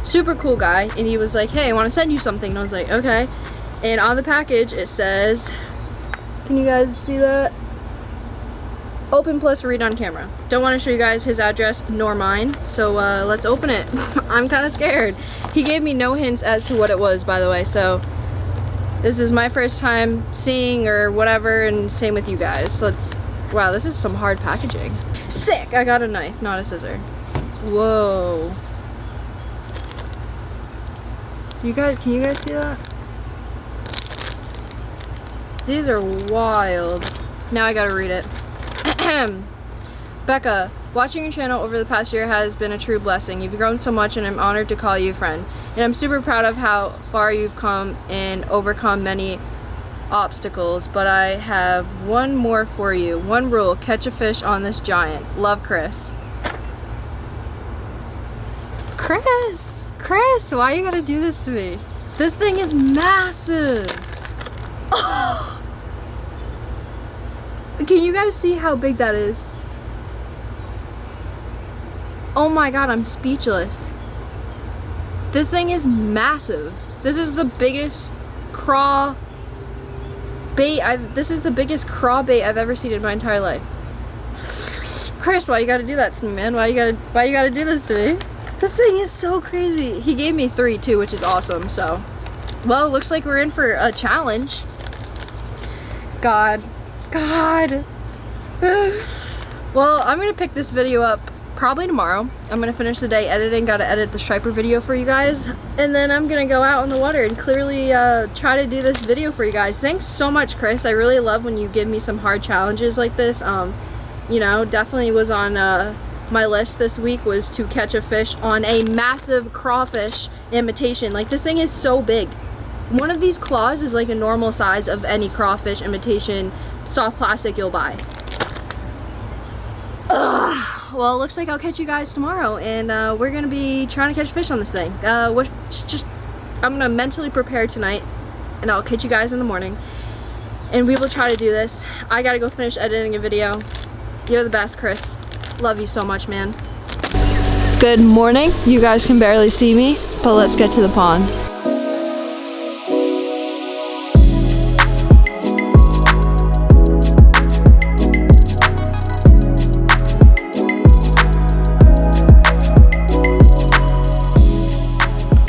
super cool guy, and he was like, hey, I want to send you something, and I was like, okay. And on the package it says, can you guys see that? Open plus read on camera. Don't want to show you guys his address nor mine, so let's open it. I'm kind of scared. He gave me no hints as to what it was, by the way, so this is my first time seeing or whatever, and same with you guys. So let's, wow, this is some hard packaging. Sick! I got a knife, not a scissor. Whoa. Can you guys see that? These are wild. Now I gotta read it. Becca, watching your channel over the past year has been a true blessing. You've grown so much and I'm honored to call you a friend. And I'm super proud of how far you've come and overcome many obstacles. But I have one more for you. One rule, catch a fish on this giant. Love, Chris. Chris, why you gotta do this to me? This thing is massive. Oh. Can you guys see how big that is? Oh my god, I'm speechless. This thing is massive. This is the biggest craw bait I've ever seen in my entire life. Chris, why you gotta do that to me, man? Why you gotta do this to me? This thing is so crazy. He gave me 3 too, which is awesome, so. Well, looks like we're in for a challenge. God. Well, I'm gonna pick this video up probably tomorrow. I'm gonna finish the day editing, gotta edit the striper video for you guys, and then I'm gonna go out in the water and clearly try to do this video for you guys. Thanks so much, Chris. I really love when you give me some hard challenges like this. You know, definitely was on my list this week was to catch a fish on a massive crawfish imitation. Like, this thing is so big. One of these claws is like a normal size of any crawfish imitation soft plastic you'll buy. Ugh. Well, it looks like I'll catch you guys tomorrow, and we're gonna be trying to catch fish on this thing. I'm gonna mentally prepare tonight, and I'll catch you guys in the morning, and we will try to do this. I gotta go finish editing a video. You're the best, Chris. Love you so much, man. Good morning. You guys can barely see me, but let's get to the pond.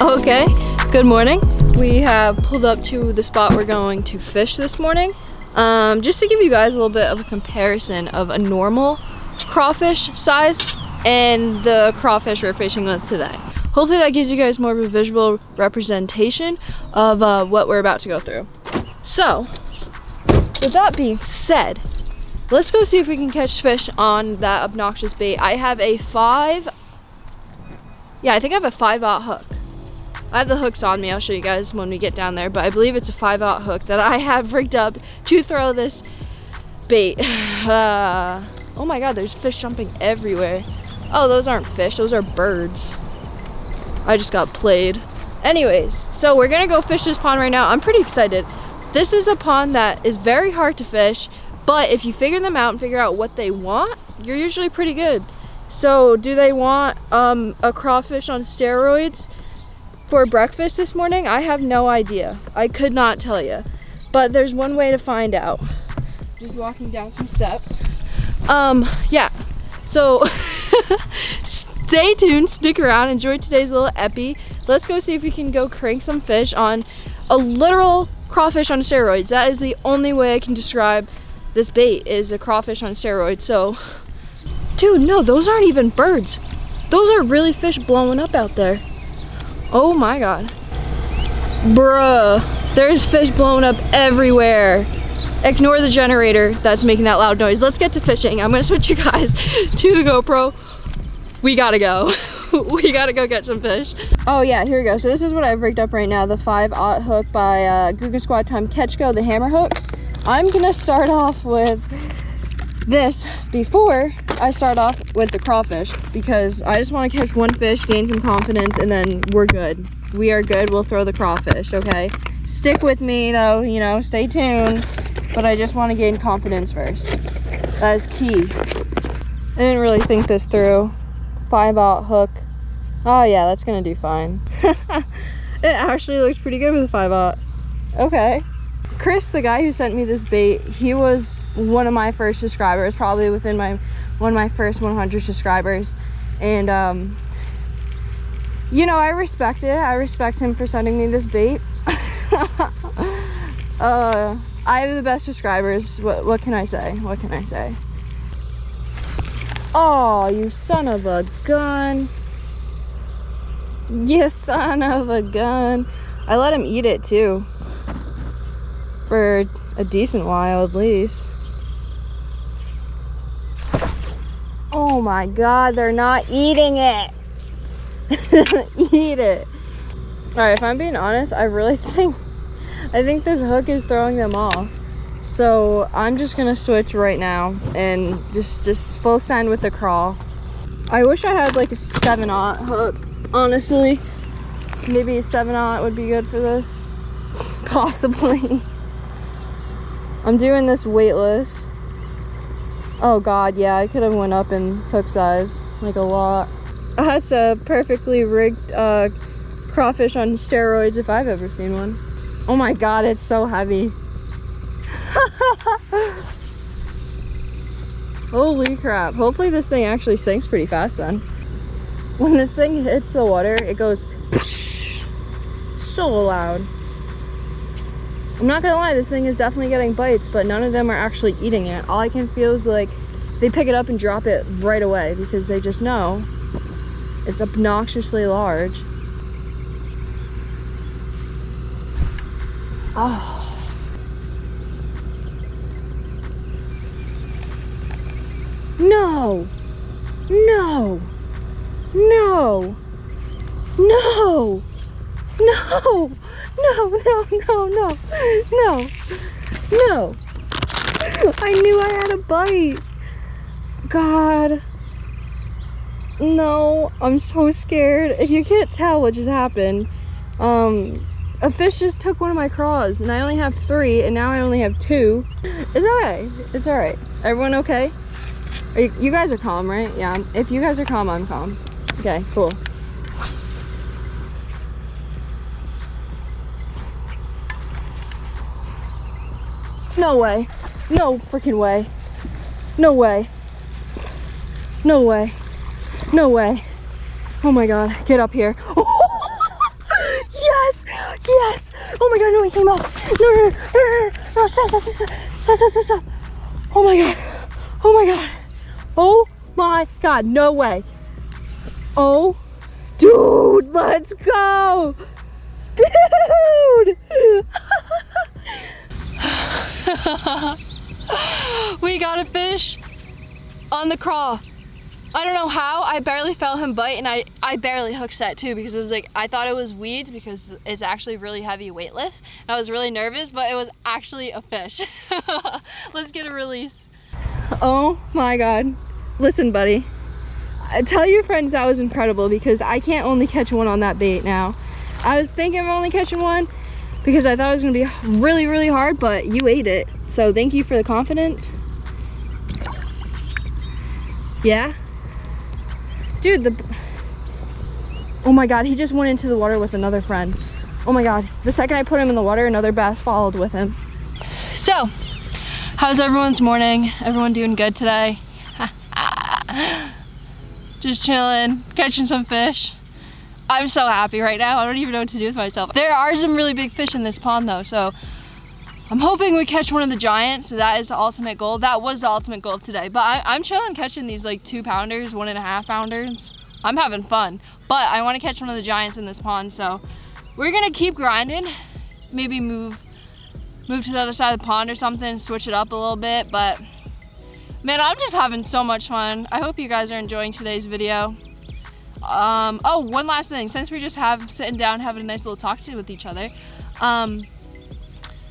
Okay, good morning. We have pulled up to the spot we're going to fish this morning. Just to give you guys a little bit of a comparison of a normal crawfish size and the crawfish we're fishing with today. Hopefully that gives you guys more of a visual representation of what we're about to go through. So, with that being said, let's go see if we can catch fish on that obnoxious bait. I have a 5 aught hook. I have the hooks on me. I'll show you guys when we get down there, but I believe it's a 5 aught hook that I have rigged up to throw this bait. Oh my god, there's fish jumping everywhere. Oh, those aren't fish, those are birds. I just got played. Anyways, so we're gonna go fish this pond right now. I'm pretty excited. This is a pond that is very hard to fish, but if you figure them out and figure out what they want, you're usually pretty good. So, do they want a crawfish on steroids for breakfast this morning? I have no idea. I could not tell you. But there's one way to find out. Just walking down some steps. Yeah. So, stay tuned, stick around, enjoy today's little epi. Let's go see if we can go crank some fish on a literal crawfish on steroids. That is the only way I can describe this bait, is a crawfish on steroids. So, dude, no, those aren't even birds. Those are really fish blowing up out there. Oh my god. Bruh, there's fish blowing up everywhere. Ignore the generator that's making that loud noise. Let's get to fishing. I'm gonna switch you guys to the GoPro. We gotta go. We gotta go get some fish. Oh yeah, here we go. So this is what I've rigged up right now. The 5 aught hook by Google Squad Time Catch Go, the hammer hooks. I'm gonna start off with this before I start off with the crawfish, because I just want to catch one fish, gain some confidence, and then we're good. We are good. We'll throw the crawfish, okay? Stick with me though, you know, stay tuned. But I just want to gain confidence first. That is key. I didn't really think this through. 5 aught hook. Oh yeah, that's gonna do fine. It actually looks pretty good with a 5/0. Okay. Chris, the guy who sent me this bait, he was one of my first subscribers, probably within one of my first 100 subscribers. And you know, I respect it. I respect him for sending me this bait. I have the best subscribers. What can I say? What can I say? Oh, you son of a gun. You son of a gun. I let him eat it too. For a decent while at least. Oh my god, they're not eating it. Eat it. Alright, if I'm being honest, I think this hook is throwing them off. So I'm just gonna switch right now and just full send with the crawl. I wish I had like a 7/0 hook, honestly. Maybe a 7/0 would be good for this. Possibly. I'm doing this weightless. Oh god, yeah, I could have went up in hook size, like a lot. That's a perfectly rigged crawfish on steroids if I've ever seen one. Oh my god, it's so heavy. Holy crap. Hopefully this thing actually sinks pretty fast then. When this thing hits the water, it goes so loud. I'm not gonna lie, this thing is definitely getting bites, but none of them are actually eating it. All I can feel is like they pick it up and drop it right away because they just know it's obnoxiously large. Oh. No! No! No! No! No! No, no, no, no, no, no. I knew I had a bite. God. No, I'm so scared. If you can't tell what just happened, a fish just took one of my craws and I only have 3 and now I only have 2. It's okay. It's all right. Everyone okay? You guys are calm, right? Yeah. If you guys are calm, I'm calm. Okay, cool. No way. No freaking way. No way. No way. No way. Oh my god. Get up here. Oh, yes! Yes! Oh my god, no, he came up. No, no, no, no, no, no, stop, stop, stop, stop, stop, stop, stop. Oh my god. Oh my god. Oh my god, no way. Oh, dude, let's go. Dude! We got a fish on the crawl. I don't know how. I barely felt him bite, and I barely hook set too because it was like I thought it was weeds because it's actually really heavy, weightless. And I was really nervous, but it was actually a fish. Let's get a release. Oh my god. Listen, buddy. Tell your friends that was incredible because I can't only catch one on that bait now. I was thinking of only catching one because I thought it was gonna be really, really hard, but you ate it. So thank you for the confidence. Yeah? Dude, oh my god, he just went into the water with another friend. Oh my god, the second I put him in the water, another bass followed with him. So, how's everyone's morning? Everyone doing good today? Just chilling, catching some fish. I'm so happy right now. I don't even know what to do with myself. There are some really big fish in this pond though, so I'm hoping we catch one of the giants. So that is the ultimate goal. That was the ultimate goal today. But I'm chilling catching these like 2-pounders, 1.5 pounders. I'm having fun. But I want to catch one of the giants in this pond, so we're gonna keep grinding. Maybe move to the other side of the pond or something, switch it up a little bit. But man, I'm just having so much fun. I hope you guys are enjoying today's video. Oh, one last thing. Since we're just sitting down having a nice little talk with each other,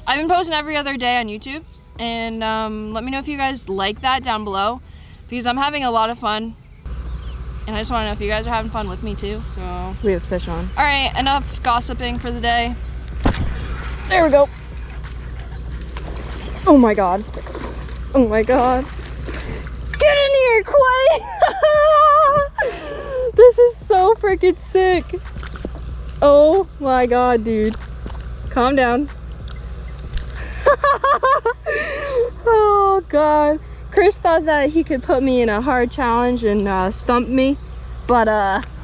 I've been posting every other day on YouTube, and let me know if you guys like that down below because I'm having a lot of fun, and I just want to know if you guys are having fun with me too. So we have fish on. All right, enough gossiping for the day. There we go. Oh my god. Oh my god. Get in here, Quay! This is so freaking sick. Oh my god, dude. Calm down. Oh god. Chris thought that he could put me in a hard challenge and stump me, but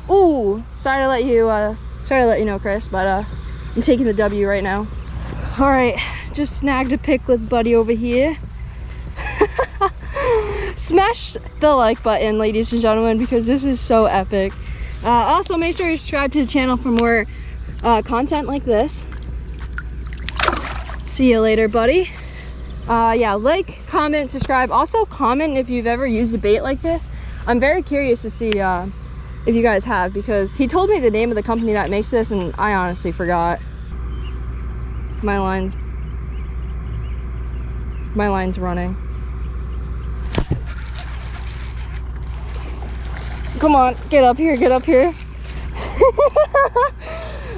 ooh, sorry to let you know, Chris, but I'm taking the W right now. All right, just snagged a pic with Buddy over here. Smash the like button, ladies and gentlemen, because this is so epic. Also, make sure you subscribe to the channel for more content like this. See you later, buddy. Yeah, like, comment, subscribe. Also, comment if you've ever used a bait like this. I'm very curious to see if you guys have, because he told me the name of the company that makes this, and I honestly forgot. My line's running. Come on, get up here, get up here.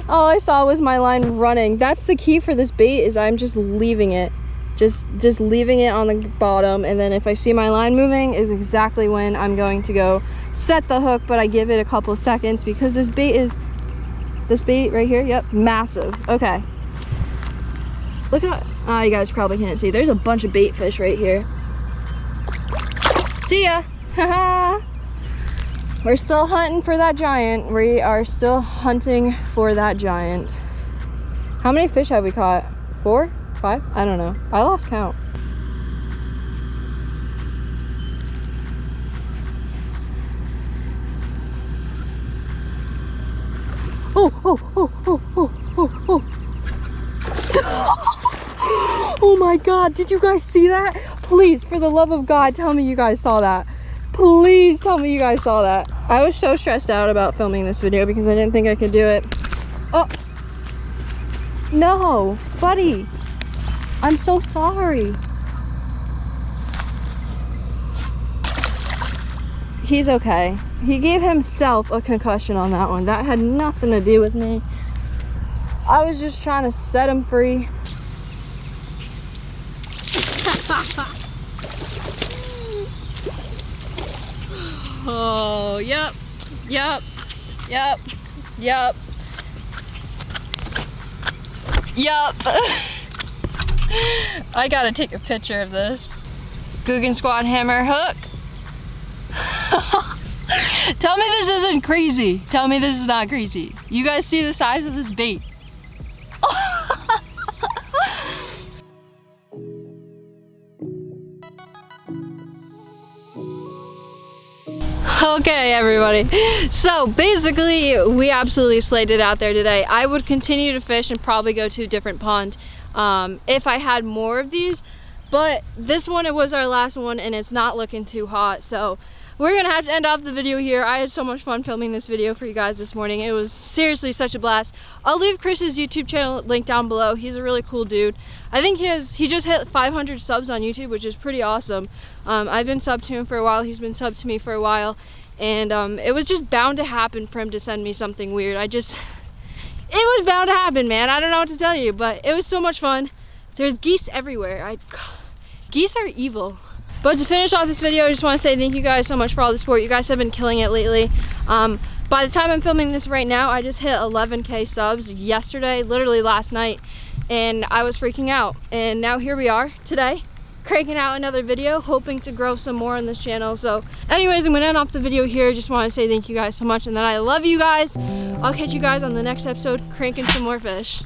All I saw was my line running. That's the key for this bait, is I'm just leaving it. Just leaving it on the bottom, and then if I see my line moving is exactly when I'm going to go set the hook, but I give it a couple seconds because this bait right here, yep, massive. Okay. Look at, oh, you guys probably can't see. There's a bunch of bait fish right here. See ya. Haha. We're still hunting for that giant. We are still hunting for that giant. How many fish have we caught? 4? 5? I don't know. I lost count. Oh my god, did you guys see that? Please, for the love of God, tell me you guys saw that. Please tell me you guys saw that. I was so stressed out about filming this video because I didn't think I could do it. Oh. No, buddy. I'm so sorry. He's okay. He gave himself a concussion on that one. That had nothing to do with me. I was just trying to set him free. Oh, yep. I gotta take a picture of this. Guggen Squad hammer hook. Tell me this isn't crazy. Tell me this is not crazy. You guys see the size of this bait? Okay, everybody. So basically, we absolutely slayed it out there today. I would continue to fish and probably go to a different pond if I had more of these. But this one, it was our last one, and it's not looking too hot. So we're gonna have to end off the video here. I had so much fun filming this video for you guys this morning. It was seriously such a blast. I'll leave Chris's YouTube channel link down below. He's a really cool dude. I think he just hit 500 subs on YouTube, which is pretty awesome. I've been subbed to him for a while. He's been subbed to me for a while. And it was just bound to happen for him to send me something weird. It was bound to happen, man. I don't know what to tell you, but it was so much fun. There's geese everywhere. Geese are evil. But to finish off this video, I just want to say thank you guys so much for all the support. You guys have been killing it lately. By the time I'm filming this right now, I just hit 11K subs yesterday, literally last night, and I was freaking out. And now here we are today, cranking out another video, hoping to grow some more on this channel. So anyways, I'm gonna end off the video here. Just want to say thank you guys so much and that I love you guys. I'll catch you guys on the next episode, cranking some more fish.